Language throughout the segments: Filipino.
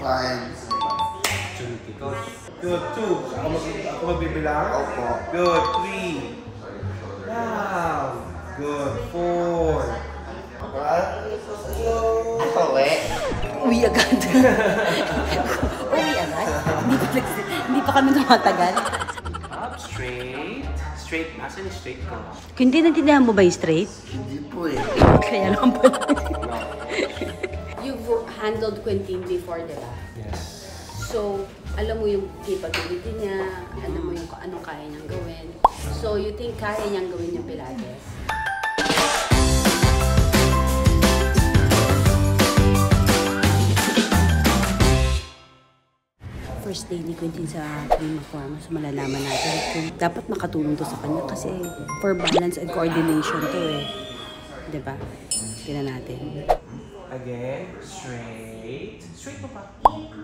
Fine. Good. 2. Ako magbibilang? Opo. Good. 3. Down. Good. 4. Uwi. Uwi agad. Uwi agad? Hindi pa kami tumatagal. Up, straight. Straight. Nasaan yung straight ko? Kung hindi natindihan mo ba yung straight? Hindi po eh. Kaya naman pala. You've handled Quentin before, di ba? Yes. So, alam mo yung capability niya, alam mo yung anong kaya niyang gawin. So, you think kaya niyang gawin yung Pilates? First day ni Quentin sa Prima Forma, so malalaman natin kung dapat makatulong to sa kanya kasi for balance and coordination to eh. Diba? Tignan natin. Again, straight. Straight pa pa.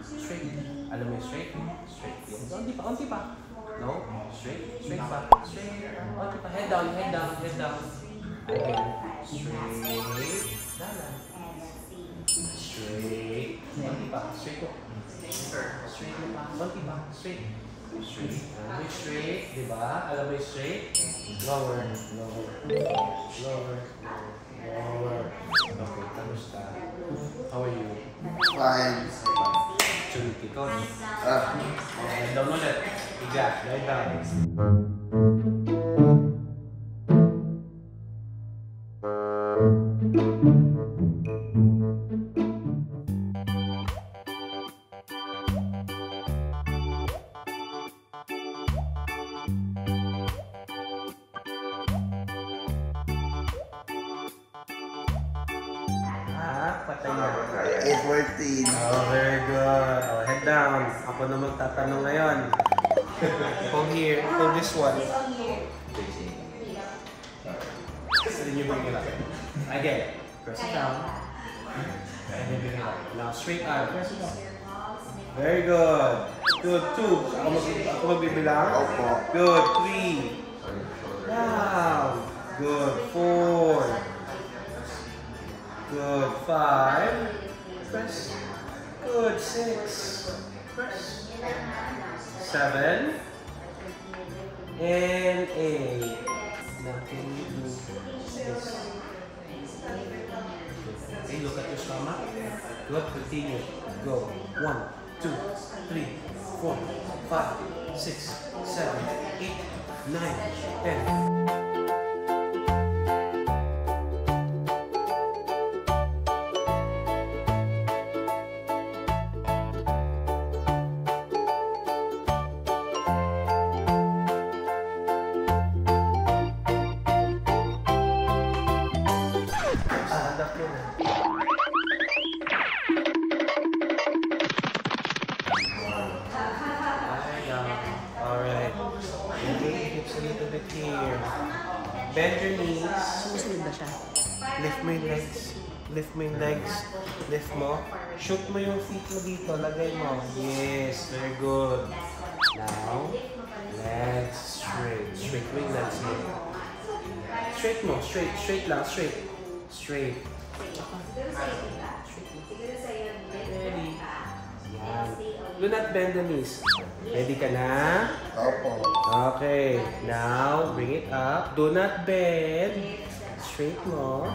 Straight. Alam mo yung straight? Straight. Unti pa. No? Straight. Straight pa. Straight. Unti pa. Head down. Again. Straight. Dala. Straight. Unti pa. Straight po. Straight na pa. Unti pa. Straight. Straight. Alam mo yung straight? Diba? Alam mo yung straight? Lower. Okay, kamusta? How are you? Fine. Chunky ko. Okay, down ulit. Higa, lie down. Patay na. 8:14. Oh, very good. Oh, head down. Ako na magtatanong ngayon. Hold here. Hold this one. Then you bring it up. Again. Press it down. And then bring it up. Now straight arm. Press it down. Very good. Good. 2. Ako magbibilang? Opo. Good. 3. Down. Good. 4. Good. 5. Press. Good. 6. Press. 7. And 8. Now can you do this? Okay, look at your stomach. Good. Continue. Go. 1, 2, 3, 4, 5, 6, 7, 8, 9, 10. Alright. Engage hips a little bit here. Bend your knees. Sumusunod ba siya? Lift mo yung legs. Lift mo yung legs. Lift mo. Shoot mo yung feet mo dito. Lagay mo. Yes. Very good. Now, legs straight. Straight mo yung legs mo. Straight mo. Straight. Straight lang. Straight. Straight. Ready. Yan. Do not bend the knees. Ready ka na? Opo. Okay. Now, bring it up. Do not bend. Straight mo.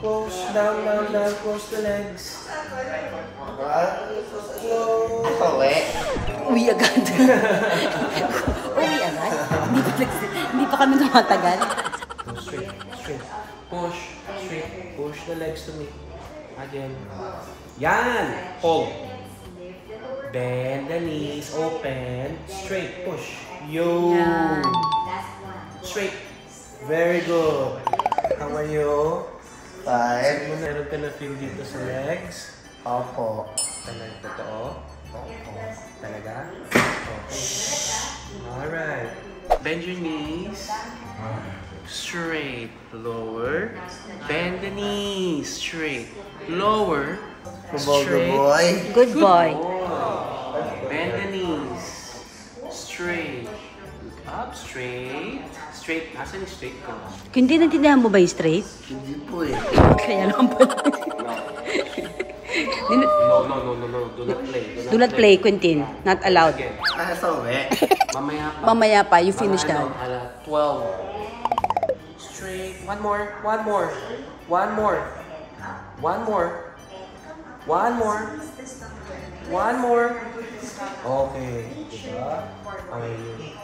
Close, down, close the legs. Uwi. Uwi agad. Uwi agad? Hindi pa kami tumatagal. Go straight. Push, straight. Push the legs to me. Again. Yan! Hold. Bend the knees, open. Straight, push. Yo! Yan. Straight. Very good. How are you? Fine. Meron ka na feel dito sa legs? Opo. Talaga, totoo? Opo. Talaga? Okay. Alright. Bend your knees. straight, lower, bend the knees, straight, lower, straight. boy. Good boy. Bend the knees, straight, up, straight, straight. Asan yung straight ko? Kung hindi naintindihan mo ba yung straight? Hindi po eh. Kaya lang pala. No. Do not play. Do not play, Quintin. Not allowed. Again. Sawe. Mamaya pa. Mamaya pa, you finish Mga that. 12. Straight. One more. Okay. Diba? Okay.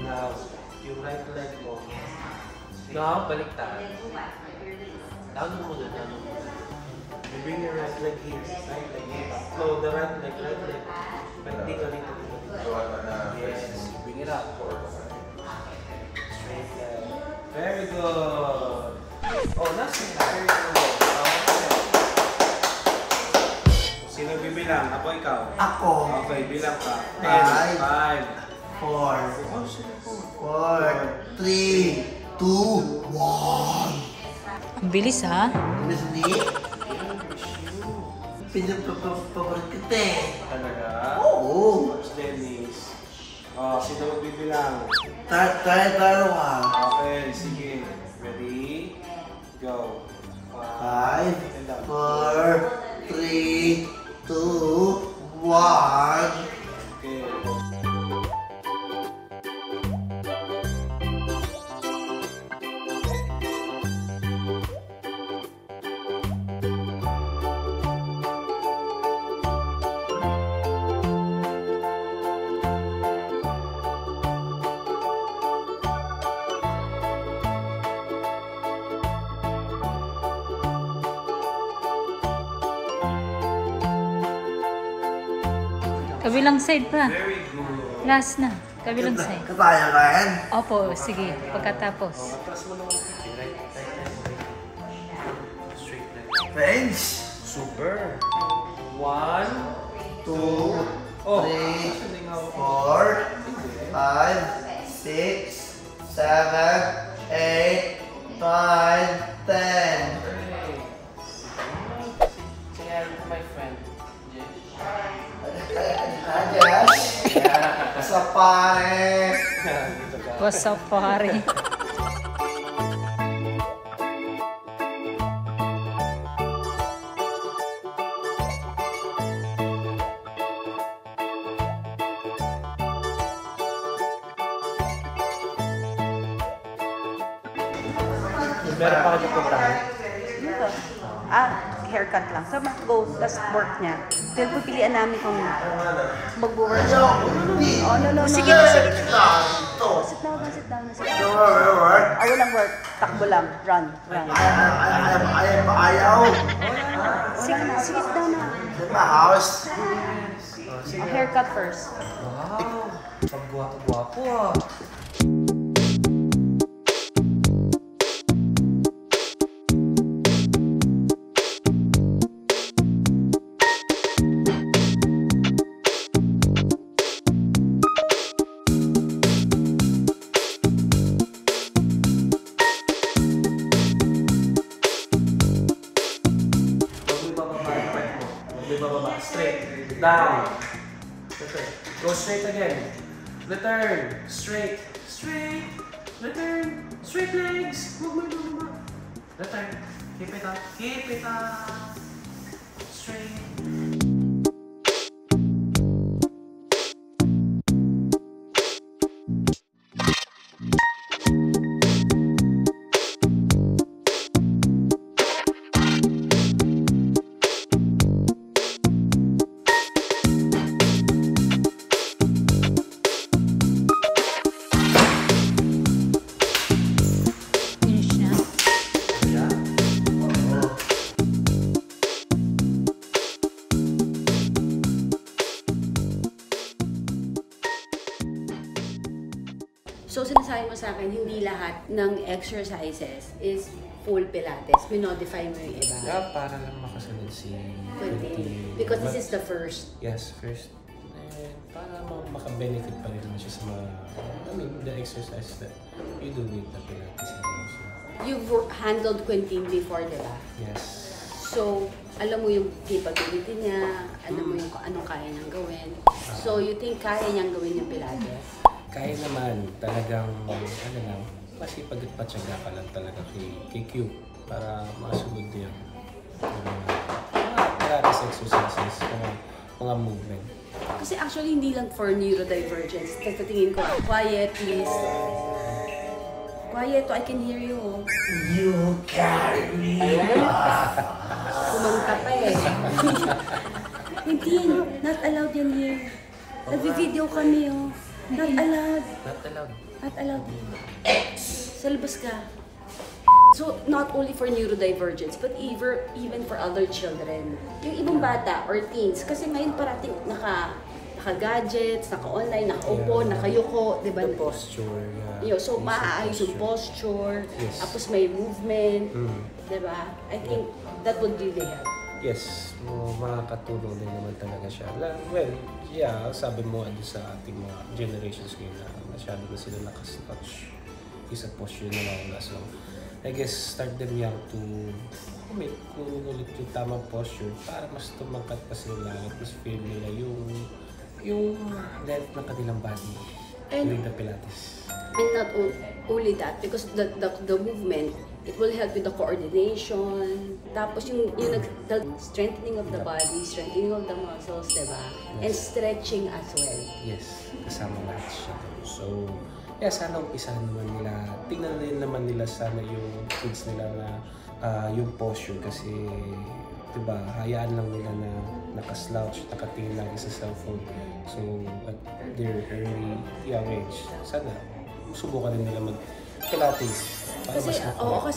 Now, yung right leg mo. Now, baliktad. Down mo muna. You bring your right leg here. Right leg here. No, the right leg. But dito. Yes. Bring it up. Straight leg. Very good. Oh, nasa na. Very good. Sino bibilang? Ako, ikaw? Ako. Okay, bilang ka. 5, 5. 4, Oh, sino po? 4, 3, 2, 1. Ang bilis ha? Miss D? Pinagpapapapalit kita eh. Talaga? Oo. Coach Dennis. Oh, sino magbibilang? Taro ka. Okay, sige. Ready? Go. 5, and down. 4, 3, 2, 1. Okay. Kabilang side pa. Very good. Last na. Kabilang side. Kataya ka yan? Opo, sige. Pagkatapos. Atras mo naman. Right leg. Straight leg. French. Super. 1, 2, Oh. 3, Hindi nga ako. 4, 5, 6, 7, 8, 9, 10. Say hi to my friend. Ajas. Sa pare. What's up, pare? Meron pa kayo puntahan? Dito. Haircut lang. So, go, tas work niya. Then, pipilian namin kung mag-work. Oh, no. Sige na. Sit down. Sit down. Walang work. Takbo lang. Run. Ayaw. Sige na. Sit down na. In my house. Haircut first. Wow! Pag-gwapo ah. Straight. Down. Return. Go straight again. Return. Straight. Return. Straight legs. Move. Return. Keep it up. Straight. So, sinasabi mo sa akin, hindi lahat ng exercises is full Pilates. Minodify mo yung iba. Yeah, para lang makasunod si Quentin. Because this is the first. Yes, first. And para maka-benefit pa rin naman siya sa mga, the exercise that you do with the Pilates and also. You've handled Quentin before, di ba? Yes. So, alam mo yung capability niya, alam mo yung anong kaya niyang gawin. So, you think kaya niyang gawin yung Pilates? Kaya naman, talagang, ano lang, masipag at patyaga ka lang talaga kay Q para masunod niya. Mga Pilates exercises, mga movement. Kasi actually, hindi lang for neurodivergence. Tingin ko, quiet, please. Quiet, I can hear you. You carry me. Kumanta pa eh. Hindi, not allowed yan here. Nag-video kami oh. Not allowed. Not allowed. Not allowed. Sa labas ka. So, not only for neurodivergence, but even for other children. Yung ibang bata or teens, kasi ngayon parating naka-gadgets, naka-online, naka-upo, naka-yuko, di ba? The posture, yeah. So, maaayos yung posture, Yes. tapos may movement, di ba? I think that would really help. Yes, makakatulong din naman talaga siya. Well, yeah, sabi mo ano sa ating mga generations ngayon na masyado na sila nakastouch. Isa posture na nawala. So, I guess start them young to commit kung ulit yung tamang posture para mas tumangkat pa sila at mas feel nila yung length ng kanilang body during the Pilates. And not only that, because the movement, it will help with the coordination. Tapos yung the strengthening of the body, strengthening of the muscles, diba? And stretching as well. Yes, kasama lahat siya. So, yeah, sana umpisahan naman nila. Tingnan din naman nila sana yung kids nila na yung posture kasi diba, hayaan lang nila na nakaslouch, nakatingin lagi sa cellphone. So, at their early young age, sana subukan din nila mag-Pilates. Kasi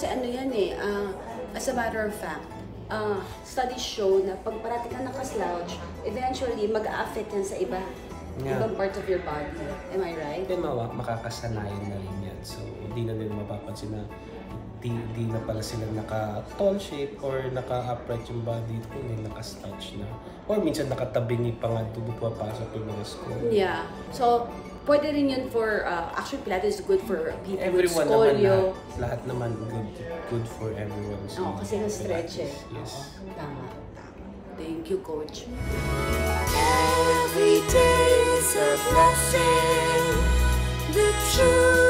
ano yan eh, as a matter of fact, studies show na pag parati ka nakaslouch, eventually mag-a-affect yan sa ibang parts of your body. Am I right? Then makakasanayan na rin yan. So, hindi na nila mapapansin na di na pala sila naka-tall shape or naka-upright yung body kundi naka-slouch na. Or minsan nakatabingi pa nga pumapasok yung mga school. Yeah. So, pwede rin yun for, actually Pilates is good for people Everyone with scolio. naman lahat naman good for everyone. So, Kasi na-stretch eh. Yes. Tama. Thank you, Coach. Every day is a blessing. The truth.